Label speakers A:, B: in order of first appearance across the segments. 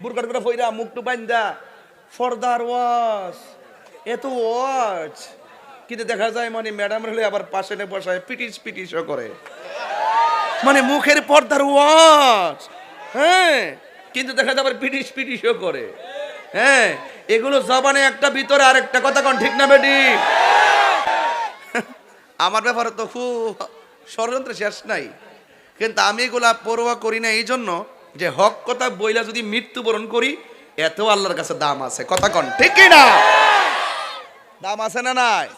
A: বুরকার করে ফইরা মুখটু বাইন্দা ফর্দার ওয়াজ এত ওয়াজ কিন্তু দেখা যায় মানে ম্যাডাম হলে আবার পাশে নে বসায় পিটিস পিটিসও করে মানে মুখের পর্দার ওয়াজ হ্যাঁ কিন্তু দেখা যায় আবার পিটিস পিটিসও করে হ্যাঁ এগুলো জবানে একটা ভিতরে আরেকটা কথা কোন ঠিক না বেটি আমার ব্যাপারে তো খুব ষড়যন্ত্র শেষ নাই কিন্তু আমি এগুলা পরোয়া করি না এই জন্য যে হক কথা বইলা যদি মৃত্যুবরণ করি এত আল্লাহর কাছে দাম আছে কথা কন ঠিক কি না দাম আছে না নাই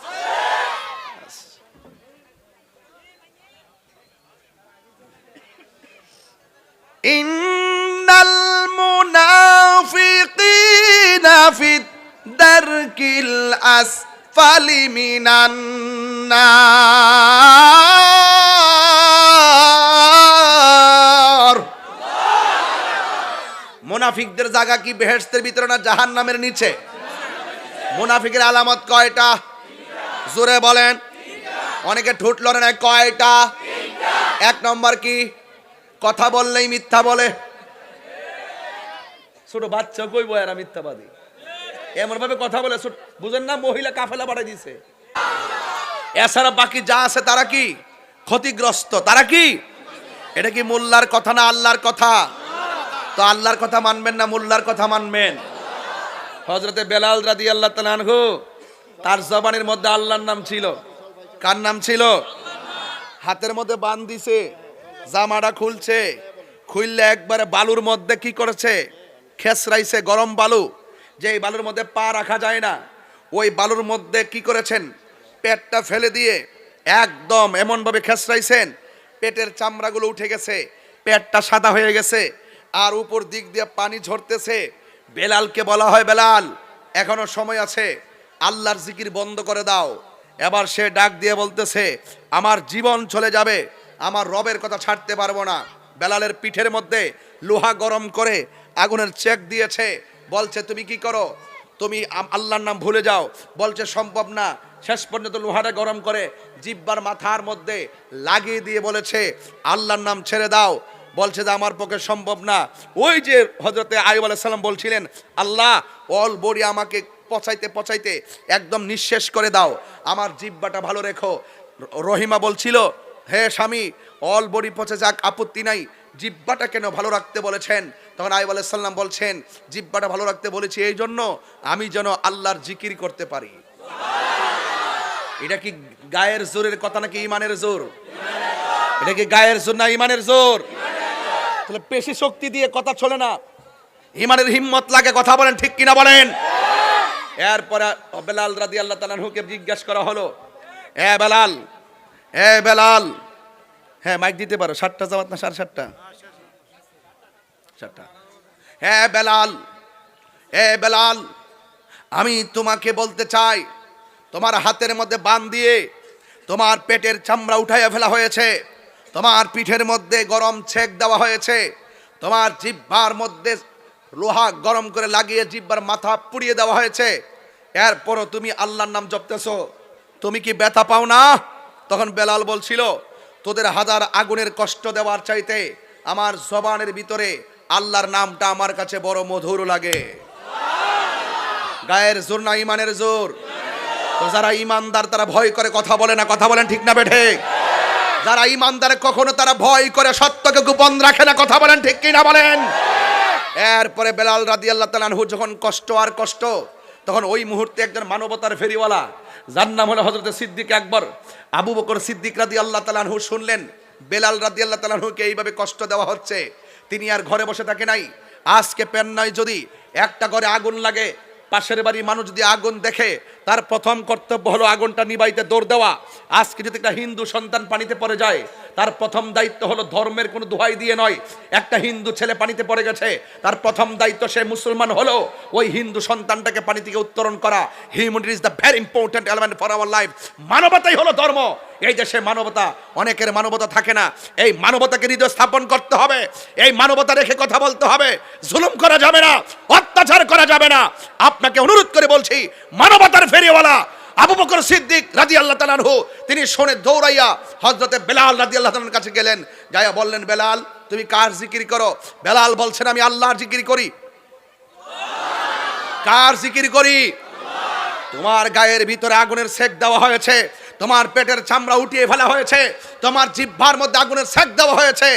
A: ইন্নাল মুনাফিকিনা ফিদ দারকিল আসফালি মিনান নার মুনাফিকদের জায়গা কি বেহেশতের ভিতরে না জাহান্নামের নিচে মুনাফিকের আলামত কয়টা জোরে বলেন অনেকে ঠোঁট লড়ে না কয়টা এক নম্বর কি কথা বললেই মিথ্যা বলে ছোট বাচ্চা কইব এরা মিথ্যাবাদী এমন ভাবে কথা বলে বুঝেন না মহিলা কাফেলা পাঠাই দিছে এছাড়া বাকি যা আছে তারা কি ক্ষতিগ্রস্ত তারা কি এটা কি মোল্লার কথা না আল্লাহর কথা তো আল্লাহর কথা মানবেন না মোল্লার কথা মানবেন হযরতে বেলাল রাদিয়াল্লাহু তাআলা আনহু তার জবানের মধ্যে আল্লাহর নাম ছিল কার নাম ছিল হাতের মধ্যে বাঁধ দিছে জামাটা খুলছে খুললে একবারে বালুর মধ্যে কি করেছে খেসরাইছে গরম বালু যে বালুর মধ্যে পা রাখা যায় না ওই বালুর মধ্যে কি করেছেন পেটটা ফেলে দিয়ে একদম এমন ভাবে খেসরাইছেন পেটের চামড়াগুলো উঠে গেছে পেটটা সাদা হয়ে গেছে আর উপর দিক দিয়ে পানি ঝরতেছে বেলালকে বলা হয় বেলাল এখনো সময় আছে আল্লাহর জিকির বন্ধ করে দাও এবার সে ডাক দিয়ে বলতেছে আমার জীবন চলে যাবে আমার রবের কথা ছাড়তে পারবো না বেলালের পিঠের মধ্যে লোহা গরম করে আগুনের চেক দিয়েছে বলছে তুমি কি করো তুমি আল্লাহর নাম ভুলে যাও বলছে সম্ভব না শেষ পর্যন্ত লোহাটা গরম করে জিহ্বার মাথার মধ্যে লাগিয়ে দিয়ে বলেছে আল্লাহর নাম ছেড়ে দাও বলছে যে আমার পক্ষে সম্ভব না ওই যে হযরতে আইয়ুব আলাইহিস সালাম বলছিলেন আল্লাহ অল বডি আমাকে পচাইতে পচাইতে একদম নিঃশেষ করে দাও আমার জিহ্বাটা ভালো রেখো রহিমা বলছিল হে স্বামী অল বডি পচে যাক আপত্তি নাই জিহ্বাটা কেন ভালো রাখতে বলেছেন তখন আইয়ুব আলাইহিস সালাম বলছেন জিহ্বাটা ভালো রাখতে বলেছি এই জন্য আমি যেন আল্লাহর জিকির করতে পারি এটা কি গায়ের জোরের কথা নাকি ইমানের জোর এটা কি গায়ের জোর না ইমানের জোর তাহলে পেশি শক্তি দিয়ে কথা চলে না ইমানের হিম্মত লাগে কথা বলেন ঠিক কিনা বলেন এরপরে বেলাল রাদিয়াল্লাহু তাআলা আনহুকে জিজ্ঞাসা করা হলো এ বেলাল হ্যাঁ মাইক দিতে পারো 7টা জামাত না 7:30 7টা হ্যাঁ বেলাল আমি তোমাকে বলতে চাই তোমার হাতের মধ্যে বাঁধ দিয়ে তোমার পেটের চামড়া উঠাইয়া ফেলা হয়েছে তোমার পিঠের মধ্যে গরম ছেক দেওয়া হয়েছে তোমার জিহ্বার মধ্যে লোহা গরম করে লাগিয়ে জিহ্বার মাথা পুড়িয়ে দেওয়া হয়েছে এরপরও তুমি আল্লাহর নাম জপতেছো তুমি কি ব্যথা পাও না তখন বেলাল বলছিল তোদের হাজার আগুনের কষ্ট দেওয়ার চাইতে আমার জবানের ভিতরে আল্লাহর নামটা আমার কাছে বড় মধুর লাগে গায়ের জোর না ইমানের জোর তো যারা ইমানদার তারা ভয় করে কথা বলে না কথা বলেন ঠিক না বেঠে যারা ইমানদার কখনো তারা ভয় করে সত্যকে গোপন রাখে না কথা বলেন ঠিক কি না বলেন এরপরে বেলাল রাদিয়াল্লাহু তাআলা আনহু যখন কষ্ট আর কষ্ট তখন ওই মুহূর্তে একজন মানবতার ফেরিওয়ালা যার নাম হলো হযরত সিদ্দিক আকবর আবু বকর সিদ্দিক রাদিয়াল্লাহু তাআলা আনহু শুনলেন বেলাল রাদিয়াল্লাহু তাআলা আনহুকে এইভাবে কষ্ট দেওয়া হচ্ছে তিনি আর ঘরে বসে থাকে নাই আজকে পেন্নায় যদি একটা ঘরে আগুন লাগে পাশের বাড়ির মানুষ যদি আগুন দেখে তার প্রথম কর্তব্য হলো আগুনটা নিভাইতে দৌড় দেওয়া আজকে যদি একটা হিন্দু সন্তান পানিতে পড়ে যায় তার প্রথম দায়িত্ব হলো ধর্মের কোনো দোহাই দিয়ে নয় একটা হিন্দু ছেলে পানিতে পড়ে গেছে তার প্রথম দায়িত্ব সে মুসলমান হলো ওই হিন্দু সন্তানটাকে পানি থেকে উত্তরণ করা humanity is the very important element for our life মানবতাই হলো ধর্ম এই দেশে মানবতা অনেকের মানবতা থাকে না এই মানবতাকে হৃদয় স্থাপন করতে হবে এই মানবতা রেখে কথা বলতে হবে জুলুম করা যাবে না অত্যাচার করা যাবে না আপনাকে অনুরোধ করে বলছি মানবতার ফেরিওয়ালা আবু বকর সিদ্দিক রাদিয়াল্লাহু তাআলা আনহু তিনি শুনে দৌড়াইয়া হযরতে বেলাল রাদিয়াল্লাহু তাআলার কাছে গেলেন যাইয়া বললেন বেলাল তুমি কার জিকির করো বেলাল বলছেন আমি আল্লাহর জিকির করি কার জিকির করি? তোমার গায়ের ভিতরে আগুনের সেক দেওয়া হয়েছে, তোমার পেটের চামড়া উঠিয়ে ফেলা হয়েছে, তোমার জিহ্বার মধ্যে আগুনের সেক দেওয়া হয়েছে,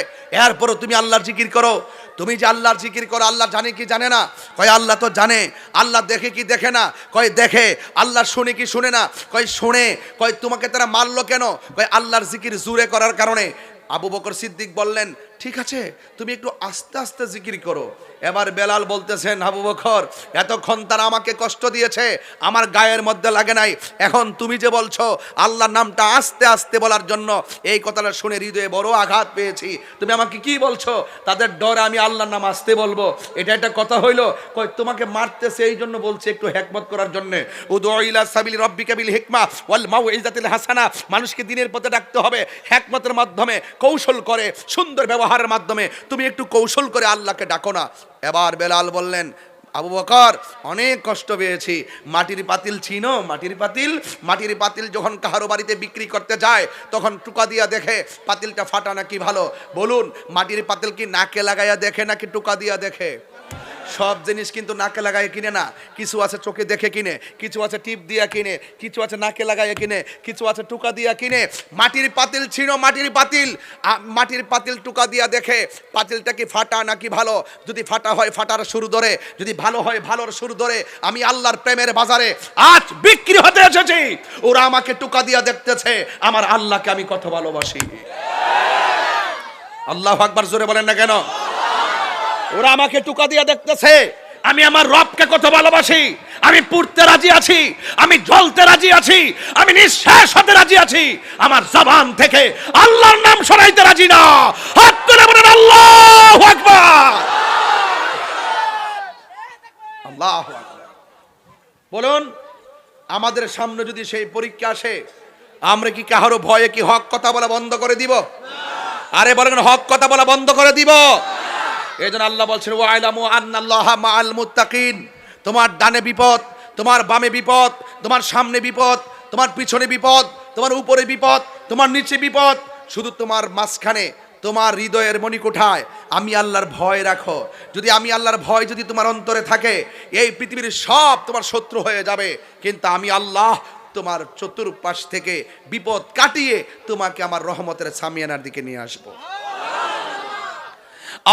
A: এরপরও তুমি আল্লাহর জিকির করো। তুমি যে আল্লাহর জিকির করো, আল্লাহ জানে কি জানে না? কয় আল্লাহ তো জানে। আল্লাহ দেখে কি দেখে না? কয় দেখে। আল্লাহ শুনে কি শুনে না? কয় শুনে। কয় তোমাকে তারা মারলো কেন? কয় আল্লাহর জিকির জোরে করার কারণে। আবু বকর সিদ্দিক বললেন, ঠিক আছে, তুমি একটু আস্তে আস্তে জিকির করো। এবার বেলাল বলতেছেন, আবু বকর, এতক্ষণ তারা আমাকে কষ্ট দিয়েছে, আমার গায়ের মধ্যে লাগে নাই, এখন তুমি যে বলছো আল্লাহর নামটা আস্তে আস্তে বলার জন্য, এই কথাটা শুনে হৃদয়ে বড় আঘাত পেয়েছি। তুমি আমাকে কি বলছো? তাদের ডরে আমি আল্লাহর নাম আস্তে বলবো, এটা একটা কথা হইলো? কই তোমাকে মারতেছে এই জন্য বলছে একটু হিকমত করার জন্য। উদউ ইলা সাবিলি রাব্বিকা বিল হিকমা ওয়াল মাউইজাতিল হাসানা, মানুষকে দ্বীনের পথে ডাকতে হবে হিকমতের মাধ্যমে, কৌশল করে, সুন্দর ব্যবহারের মাধ্যমে। তুমি একটু কৌশল করে আল্লাহকে ডাকো না। এবার বেলাল বললেন, আবু বকর, অনেক কষ্ট পেয়েছি। মাটির পাতিল চিনো? মাটির পাতিল যখন কাহারো বাড়িতে বিক্রি করতে যায়, তখন টুকা দিয়া দেখে পাতিলটা ফাটা নাকি ভালো। বলুন, মাটির পাতিল কি নাকে লাগাইয়া দেখে নাকি টুকা দিয়া দেখে? সব জিনিস কিন্তু নাকে লাগায় কিনে না, কিছু আছে চোখে দেখে কিনে, কিছু আছে টিপ দিয়া কিনে, কিছু আছে নাকে লাগাইয়া কিনে, কিছু আছে টুকা দিয়া কিনে। মাটির পাতিল ছিল, মাটির পাতিল টুকা দিয়া দেখে পাতিলটা কি ফাটা নাকি ভালো। যদি ফাটা হয় ফাটার শুরু ধরে, যদি ভালো হয় ভালোর শুরু ধরে। আমি আল্লাহর প্রেমের বাজারে আজ বিক্রি হতে এসেছি। ওরা আমাকে টুকা দিয়া দেখতেছে, আমার আল্লাহকে আমি কত ভালোবাসি। আল্লাহু আকবার, জোরে বলেন না কেন? ওরা আমাকে টুকা দিয়ে দেখতেছে, আমি আমার রবকে কত ভালোবাসি। আমি পুড়তে রাজি আছি, আমি জ্বলতে রাজি আছি, আমি নিঃশ্বাস হতে রাজি আছি, আমার জবান থেকে আল্লাহর নাম সরাইতে রাজি না। হাত তুলে বলেন আল্লাহু আকবার। আল্লাহু আকবার। বলুন, আমাদের সামনে যদি সেই পরীক্ষা আসে, আমরা কি কাহারো ভয়ে কি হক কথা বলা বন্ধ করে দিব? আরে বলেন, হক কথা বলা বন্ধ করে দিব? এই জন্য আল্লাহ বলছেন, ওয়াইলামু আন্নাল্লাহা মাআল মুত্তাকিন। তোমার ডানে বিপদ, তোমার বামে বিপদ, তোমার সামনে বিপদ, তোমার পিছনে বিপদ, তোমার উপরে বিপদ, তোমার নিচে বিপদ, শুধু তোমার মাঝখানে, তোমার হৃদয়ের মণিকোঠায় আমি আল্লাহর ভয় রাখো। যদি আমি আল্লাহর ভয় যদি তোমার অন্তরে থাকে, এই পৃথিবীর সব তোমার শত্রু হয়ে যাবে, কিন্তু আমি আল্লাহ তোমার চতুর্পাশ থেকে বিপদ কাটিয়ে তোমাকে আমার রহমতের সামিয়ানার দিকে নিয়ে আসবো।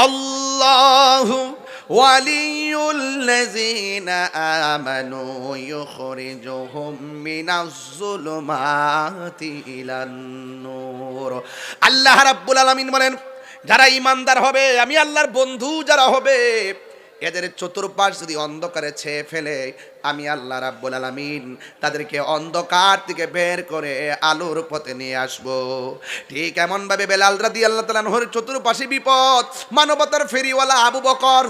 A: আল্লাহু ওয়ালিয়ুল্লাযীনা আমানু ইউখরিজুহুম মিনাজ যুলুমাতি ইলান নূর। আল্লাহ রাব্বুল আলামিন বলেন, যারা ঈমানদার হবে, আমি আল্লাহর বন্ধু যারা হবে, এদের চতুর্পাশ যদি অন্ধকারে ছেয়ে ফেলে, আমি আল্লাহ রাব্বুল আলামিন তাদেরকে অন্ধকার থেকে বের করে আলোর পথে নিয়ে আসব। ঠিক এমন ভাবে বেলাল রাদিয়াল্লাহু তাআলা আনহুর চতুর্পাশে বিপদ, মানবতার ফেরিওয়ালা আবু বকর